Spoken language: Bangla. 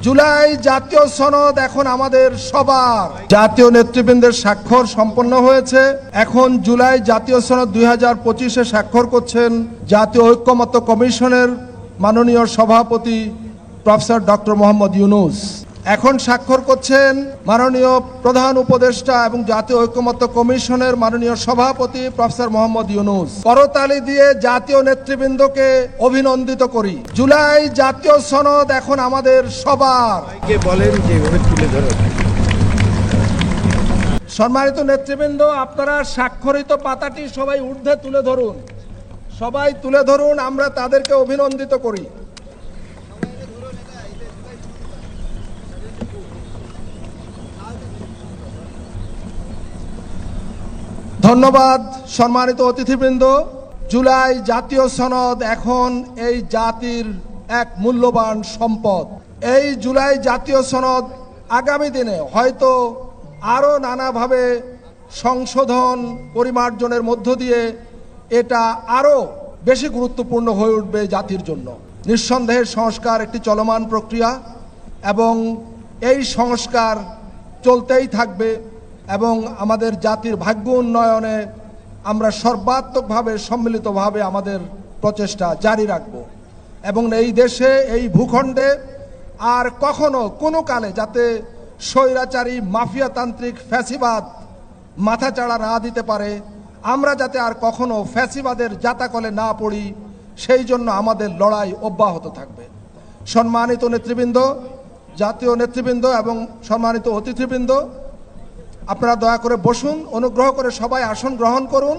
জুলাই জাতীয় সনদ এখন আমাদের সবার। জাতীয় নেতৃবৃন্দের স্বাক্ষর সম্পন্ন হয়েছে। এখন জুলাই জাতীয় সনদ 2025-এ স্বাক্ষর করছেন জাতীয় ঐক্যমত্য কমিশনের মাননীয় সভাপতি প্রফেসর ডক্টর মোহাম্মদ ইউনূস। এখন স্বাক্ষর করছেন মাননীয় প্রধান উপদেষ্টা এবং জাতীয় ঐক্যমত্য কমিশনের মাননীয় সভাপতি প্রফেসর মোহাম্মদ ইউনূস। করতালি দিয়ে জাতীয় নেতৃবৃন্দকে অভিনন্দিত করি। জুলাই জাতীয় সনদ এখন আমাদের সবার। বলেন যে তুলে ধরুন। সম্মানিত নেতৃবৃন্দ, আপনারা স্বাক্ষরিত পাতাটি সবাই ঊর্ধ্বে তুলে ধরুন, সবাই তুলে ধরুন, আমরা তাদেরকে অভিনন্দিত করি। ধন্যবাদ সম্মানিত অতিথিবৃন্দ। জুলাই জাতীয় সনদ এখন এই জাতির এক মূল্যবান সম্পদ। এই জুলাই জাতীয় সনদ আগামী দিনে হয়তো আরও নানাভাবে সংশোধন পরিমার্জনের মধ্য দিয়ে এটা আরও বেশি গুরুত্বপূর্ণ হয়ে উঠবে জাতির জন্য। নিঃসন্দেহে সংস্কার একটি চলমান প্রক্রিয়া এবং এই সংস্কার চলতেই থাকবে এবং আমাদের জাতির ভাগ্য উন্নয়নে আমরা সর্বাত্মকভাবে সম্মিলিতভাবে আমাদের প্রচেষ্টা জারি রাখব এবং এই দেশে এই ভূখণ্ডে আর কখনো কোনো কালে যাতে স্বৈরাচারী মাফিয়াতান্ত্রিক ফ্যাসিবাদ মাথাচাড়া না দিতে পারে, আমরা যাতে আর কখনো ফ্যাসিবাদের জাতাকলে না পড়ি, সেই জন্য আমাদের লড়াই অব্যাহত থাকবে। সম্মানিত নেতৃবৃন্দ, জাতীয় নেতৃবৃন্দ এবং সম্মানিত অতিথিবৃন্দ, আপনারা দয়া করে বসুন, অনুগ্রহ করে সবাই আসন গ্রহণ করুন।